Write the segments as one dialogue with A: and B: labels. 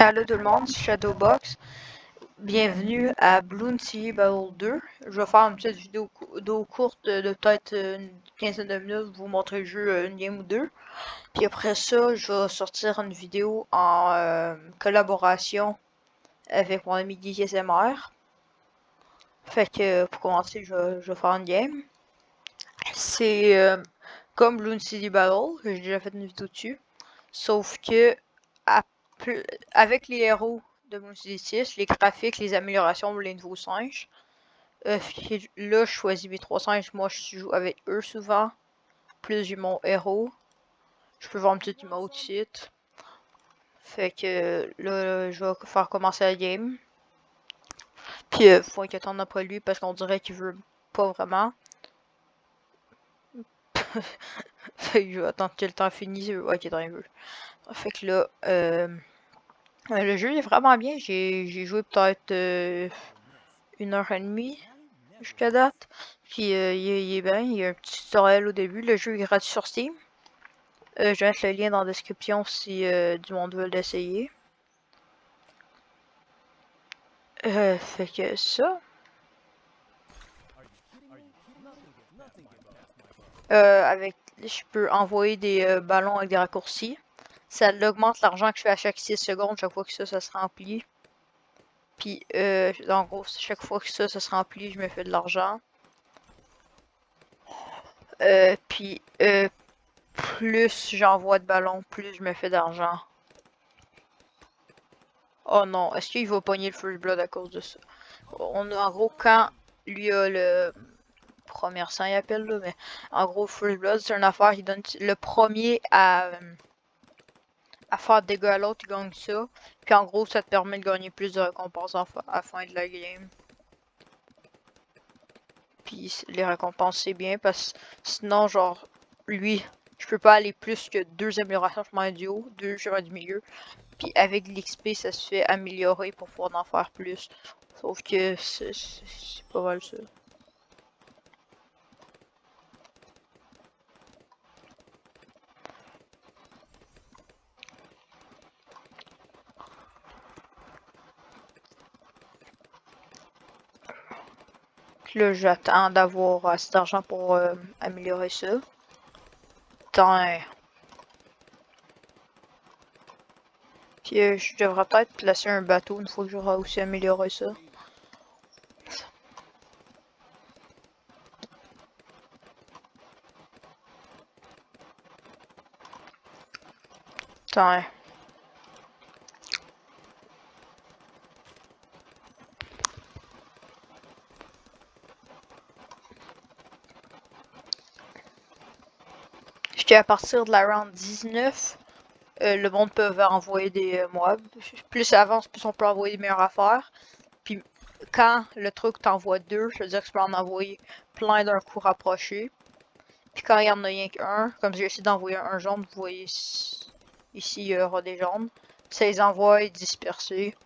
A: Allô tout le monde, c'est Shadowbox. Bienvenue à Bloon City Battle 2. Je vais faire une petite vidéo courte de peut-être une quinzaine de minutes, vous montrer le jeu une game ou deux. Puis après ça, je vais sortir une vidéo en collaboration avec mon ami Geek SMR. Fait que pour commencer, je vais faire une game. C'est comme Bloon City Battle, que j'ai déjà fait une vidéo dessus. Sauf que avec les héros de Bloon City 6, les graphiques, les améliorations, les nouveaux singes. Là, je choisis mes trois singes. Moi, je joue avec eux souvent. Plus j'ai mon héros. Je peux voir une petite emote ici. Fait que là, je vais faire commencer la game. Puis, faut qu'il attende après lui parce qu'on dirait qu'il veut pas vraiment. Fait que je vais attendre que le temps finisse. Ok, dans il veut. Fait que là, le jeu est vraiment bien. J'ai joué peut-être 1h30 jusqu'à date. Puis il est bien, il y a un petit tutoriel au début. Le jeu est gratuit sur Steam. Je vais mettre le lien dans la description si du monde veut l'essayer. Fait que ça. Je peux envoyer des ballons avec des raccourcis. Ça augmente l'argent que je fais à chaque 6 secondes, chaque fois que ça se remplit. Puis, en gros, chaque fois que ça se remplit, je me fais de l'argent. Puis, plus j'envoie de ballons, plus je me fais d'argent. Oh non, est-ce qu'il va pogner le first blood à cause de ça? On a, en gros, quand lui a le premier sang, il appelle là, mais en gros, first blood, c'est une affaire qui donne le premier à faire de dégâts à l'autre, il gagne ça. Puis en gros, ça te permet de gagner plus de récompenses à la fin de la game. Puis les récompenses, c'est bien parce que sinon, genre, lui, je peux pas aller plus que 2 améliorations chemin du haut, 2 chemin du milieu. Puis avec l'XP, ça se fait améliorer pour pouvoir en faire plus. Sauf que c'est pas mal ça. Puis là, j'attends d'avoir assez d'argent pour améliorer ça. Putain. Puis je devrais peut-être placer un bateau une fois que j'aurai aussi amélioré ça. Putain. Jusqu'à partir de la round 19, le monde peut envoyer des mobs. Plus ça avance, plus on peut envoyer des meilleures affaires. Puis quand le truc t'envoie deux, ça veut dire que tu peux en envoyer plein d'un coup rapproché. Puis quand il y en a rien qu'un, comme j'ai essayé d'envoyer un jaune, vous voyez ici il y aura des jaunes. Ça les envoie dispersés.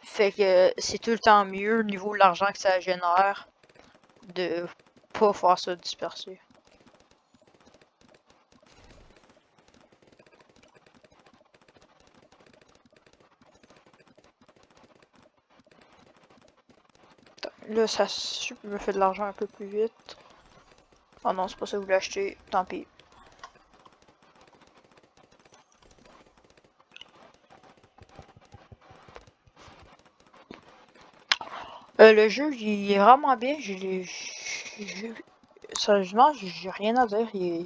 A: Fait que c'est tout le temps mieux au niveau de l'argent que ça génère de pas faire ça disperser. Là, ça me fait de l'argent un peu plus vite. Oh non, c'est pas ça que vous voulez acheter, tant pis. Le jeu, il est vraiment bien. Sérieusement, j'ai rien à dire.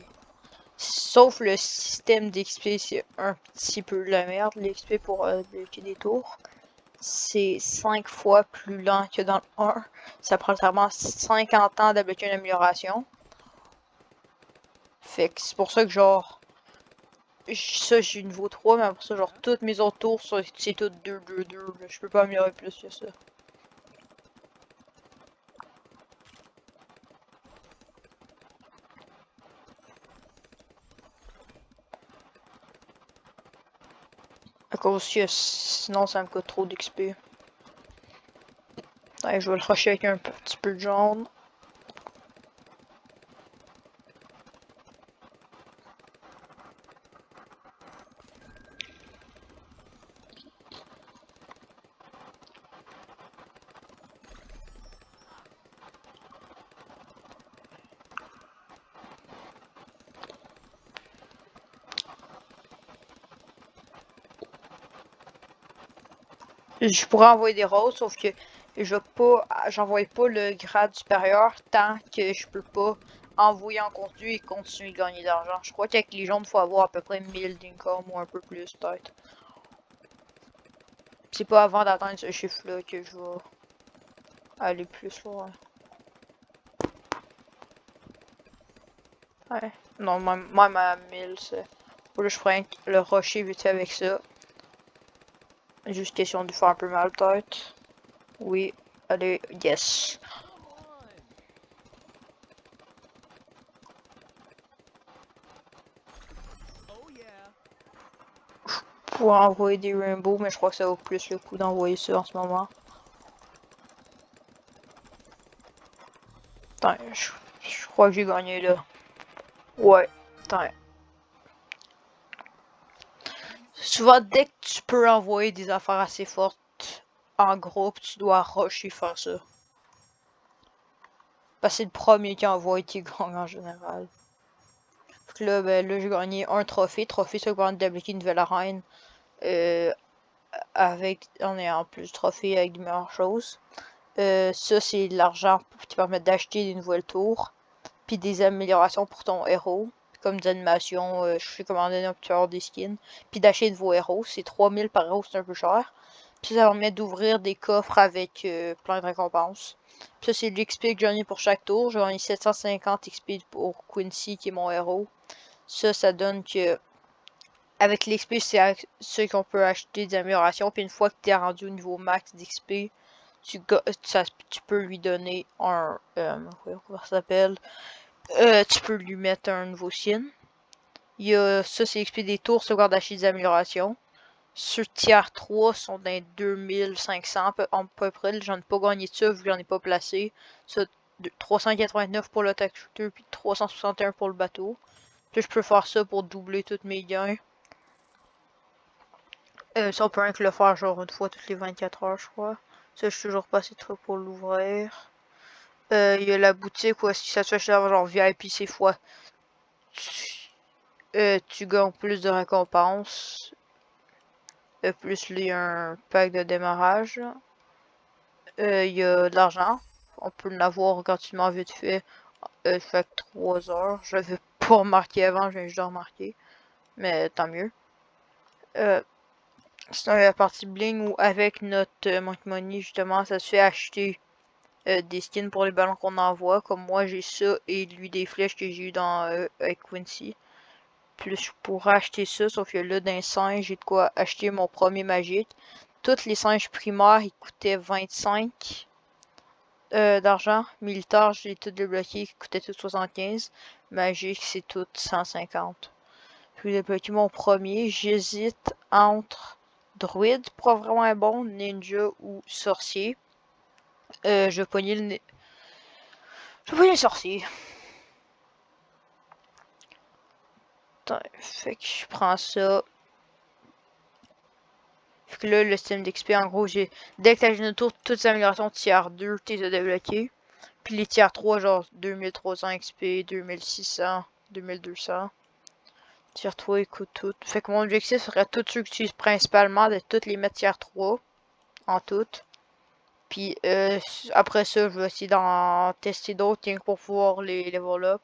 A: Sauf le système d'XP, c'est un petit peu de la merde. L'XP pour débloquer des tours. C'est 5 fois plus lent que dans le 1. Ça prend vraiment 50 ans d'abloquer une amélioration. Fait que c'est pour ça que genre... Ça, j'ai niveau 3, mais après ça, genre, toutes mes autres tours, c'est tout 2, 2, 2. Je peux pas améliorer plus que ça. À cause que sinon, ça me coûte trop d'XP. Allez, je vais le rusher avec un petit peu de jaune. Je pourrais envoyer des roses, sauf que je vais pas, j'envoie pas le grade supérieur tant que je peux pas envoyer en contenu et continuer de gagner d'argent. Je crois qu'avec les jaunes, il faut avoir à peu près 1000 d'income ou un peu plus peut-être. C'est pas avant d'atteindre ce chiffre-là que je vais aller plus loin. Ouais. Non, même à 1000, c'est... Faut que je prenne le rocher vite fait avec ça. Juste question de faire un peu mal peut-être. Oui, allez, yes. Pour envoyer des rainbows, mais je crois que ça vaut plus le coup d'envoyer ça en ce moment. Attends, je crois que j'ai gagné là. Ouais, attends. Souvent, dès que tu peux envoyer des affaires assez fortes en groupe, tu dois rusher faire ça. Parce que c'est le premier qui envoie qui gagne en général. Donc là, ben, là j'ai gagné un trophée. Trophée, ça permet de débloquer une nouvelle arène. Avec, en ayant plus de trophées avec de meilleures choses. Ça, c'est de l'argent qui permet d'acheter des nouvelles tours. Puis des améliorations pour ton héros. Comme des animations, je sais comment donner un petit des skins. Puis d'acheter de nouveaux héros. C'est 3000 par héros, c'est un peu cher. Puis ça permet d'ouvrir des coffres avec plein de récompenses. Puis ça, c'est l'XP que j'en ai pour chaque tour. J'ai gagné 750 XP pour Quincy, qui est mon héros. Ça donne que avec l'XP, c'est ce qu'on peut acheter des améliorations. Puis une fois que tu es rendu au niveau max d'XP, tu peux lui donner un. Comment ça s'appelle? Tu peux lui mettre un nouveau skin. Il y a ça, c'est XP des tours, secondaire d'acheter des améliorations. Sur tiers 3 sont dans 2500 à peu près. J'en ai pas gagné de ça vu que j'en ai pas placé. Ça, 389 pour le tac shooter puis 361 pour le bateau. Puis je peux faire ça pour doubler tous mes gains. Ça, on peut rien que le faire genre une fois toutes les 24 heures, je crois. Ça, je suis toujours pas assez de trucs pour l'ouvrir. Il y a la boutique où si ça te fait genre VIP, c'est fois. Tu gagnes plus de récompenses. Plus il y a un pack de démarrage. Il y a de l'argent. On peut l'avoir gratuitement vite fait. Chaque 3 heures. Je l'avais pas remarqué avant, je viens juste de remarquer. Mais tant mieux. Sinon, il y a la partie bling où avec notre Monkey Money, justement, ça se fait acheter des skins pour les ballons qu'on envoie. Comme moi, j'ai ça et lui des flèches que j'ai eu dans avec Quincy. Plus je pourrais acheter ça, sauf que là, d'un singe, j'ai de quoi acheter mon premier magique. Toutes les singes primaires, ils coûtaient 25 d'argent. Militaire, j'ai tout débloqué, qui coûtait tout 75. Magique, c'est tout 150. Puis j'ai débloqué mon premier. J'hésite entre druide, pas vraiment un bon, ninja ou sorcier. Je vais pogner le... Je vais pogner le sorcier. Attends, fait que je prends ça. Fait que là, le système d'XP, en gros, j'ai. Dès que t'as une tour, toutes les améliorations tiers 2, t'es à débloquer. Puis les tiers 3, genre 2300 XP, 2600, 2200. Tiers 3 écoute tout. Fait que mon objectif serait tous ceux que j'utilise principalement de toutes les mettre tiers 3 en tout. Puis après ça, je vais essayer d'en tester d'autres, rien que pour pouvoir les level up.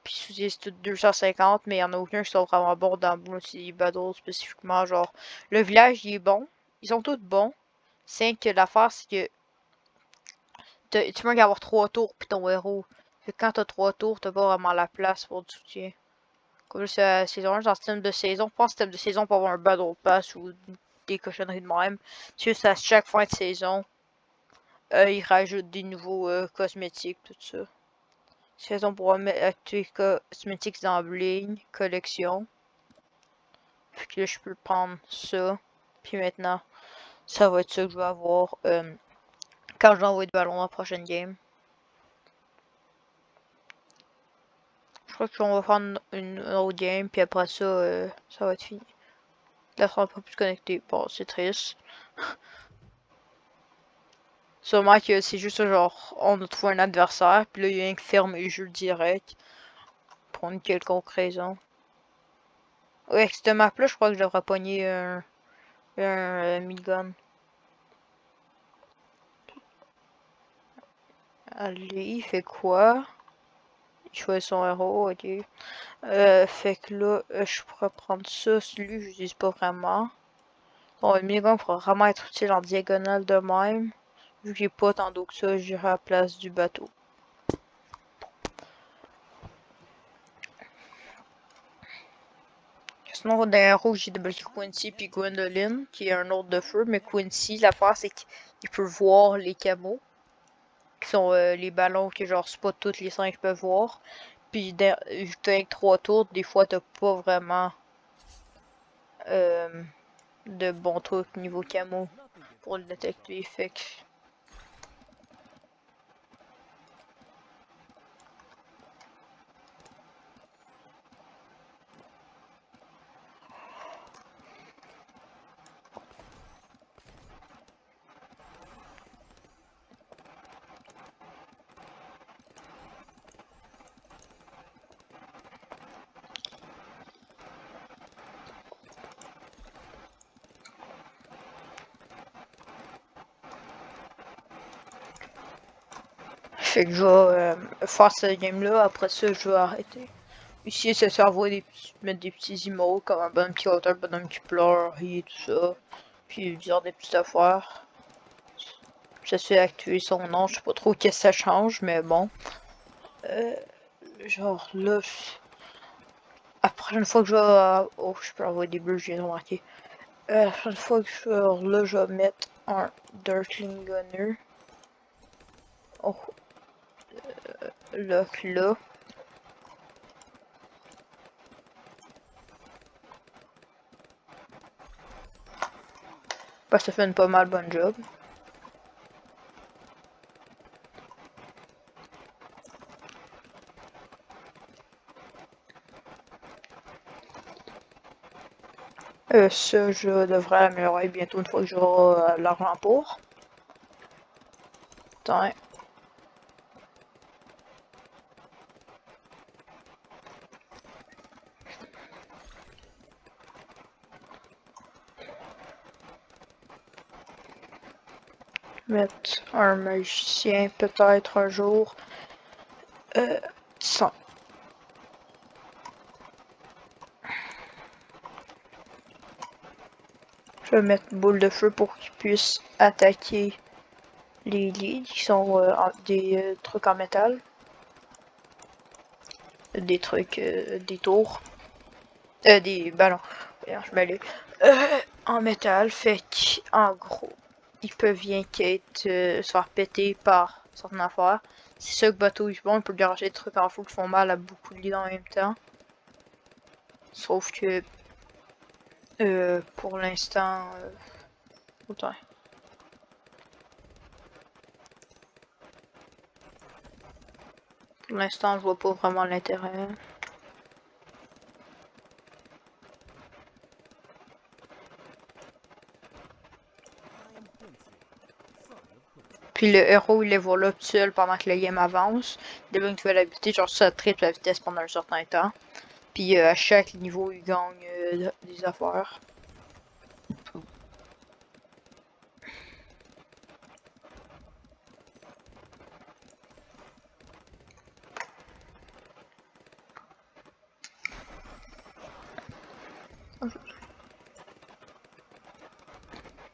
A: Puis c'est tout 250, mais il y en a aucun qui sont vraiment bons dans Bounty Battle spécifiquement. Genre, le village, il est bon. Ils sont tous bons. C'est que l'affaire, c'est que tu peux avoir 3 tours puis ton héros. Fait que quand t'as 3 tours, t'as pas vraiment la place pour du soutien. Comme c'est saison 1, dans le système de saison, je pense que système de saison pour avoir un Battle Pass ou des cochonneries de même. C'est juste à chaque fin de saison, ils rajoutent des nouveaux cosmétiques, tout ça. Saison pour activer cosmétiques dans Bling, collection. Puis que là, je peux prendre ça. Puis maintenant, ça va être ça que je vais avoir quand je vais envoyer de ballon dans la prochaine game. Je crois qu'on va faire une autre game, puis après ça, ça va être fini. Là, on va pas plus connecté. Bon, c'est triste. Sûrement que c'est juste genre, on a trouvé un adversaire, puis là, il y a un qui ferme le jeu direct. Pour une quelconque raison. Ouais, avec cette map-là, je crois que je devrais pogner un minigun. Allez, il fait quoi? Il choisit son héros, ok. Fait que là, je pourrais prendre ça. Celui, je l'utilise pas vraiment. Bon, le minigun pourrait vraiment être utile en diagonale de même. Vu que j'ai pas tant d'eau que ça, j'irai à la place du bateau. Sinon, dans les héros, j'ai débloqué Quincy puis Gwendoline, qui est un autre de feu. Mais Quincy, l'affaire, c'est qu'il peut voir les camos, qui sont les ballons que, genre, c'est pas toutes les 5 peuvent voir. Puis, vu que t'as avec 3 tours, des fois, t'as pas vraiment de bons trucs niveau camo pour le détecter. Fait que. Fait que je vais faire cette game-là, après ça, je vais arrêter. Ici, ça servait mettre des petits emotes comme un bon petit auteur, un bonhomme qui pleure et tout ça. Puis dire des petites affaires. Ça se fait activer son nom, je sais pas trop qu'est-ce que ça change, mais bon. Genre là, la prochaine fois que je vais. Oh, je peux envoyer des bleus, j'ai remarqué. La prochaine fois que je vais là, je vais mettre un Dirtling Gunner. Oh, là. Bah, ça fait une pas mal bonne job. Ça, je devrais l'améliorer bientôt une fois que j'aurai l'argent pour. Attends. Mettre un magicien peut-être un jour. Sans. Je vais mettre boule de feu pour qu'il puisse attaquer les leads qui sont des trucs en métal. Des trucs, des tours. Des ballons. Voyons, je m'allais. En métal, fait qu'en gros, ils peuvent bien qu'être se faire péter par certaines affaires. C'est ça que bateau ils font, ils peuvent garocher des trucs en fou qui font mal à beaucoup de leads en même temps. Sauf que pour l'instant, autant. Pour l'instant, je vois pas vraiment l'intérêt. Puis le héros, il les voit là tout seul pendant que le game avance. Dès que tu fais l'habilité, genre ça triple la vitesse pendant un certain temps. Puis à chaque niveau, il gagne des affaires.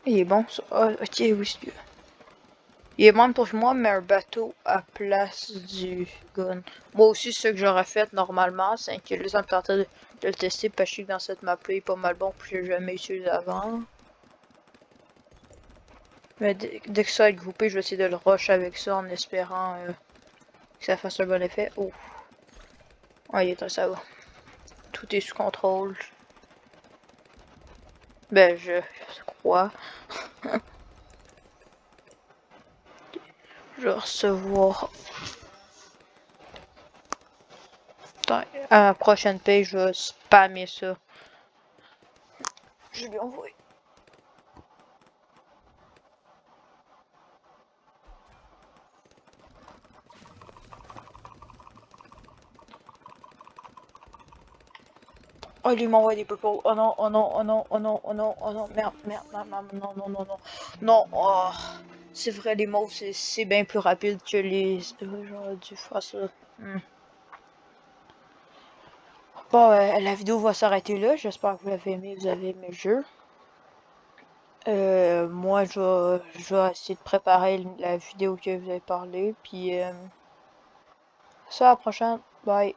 A: Il est bon ça. Ah, ok, oui, c'est il est bon pour moi, mais un bateau à place du gun. Moi aussi, ce que j'aurais fait normalement, c'est que là, ça me tentait de le tester parce que je sais que dans cette map-là, il est pas mal bon, puis je l'ai jamais utilisé avant. Mais dès que ça va être groupé, je vais essayer de le rush avec ça en espérant que ça fasse un bon effet. Oh. Ouais, ça va. Tout est sous contrôle. Ben, je crois. Je vais recevoir. Attends, à la prochaine page, je vais spammer ça. Je lui envoie. Oh, il m'envoie des purples. Oh non, oh non, oh non, oh non, oh non, oh non, merde, merde, merde, merde, non, non, non, non, non, non, oh. C'est vrai, les mauves, c'est bien plus rapide que les... J'aurais dû faire ça. Bon, la vidéo va s'arrêter là. J'espère que vous l'avez aimé, vous avez aimé le jeu. Moi, je vais essayer de préparer la vidéo que vous avez parlé. Puis, ça, à la prochaine. Bye.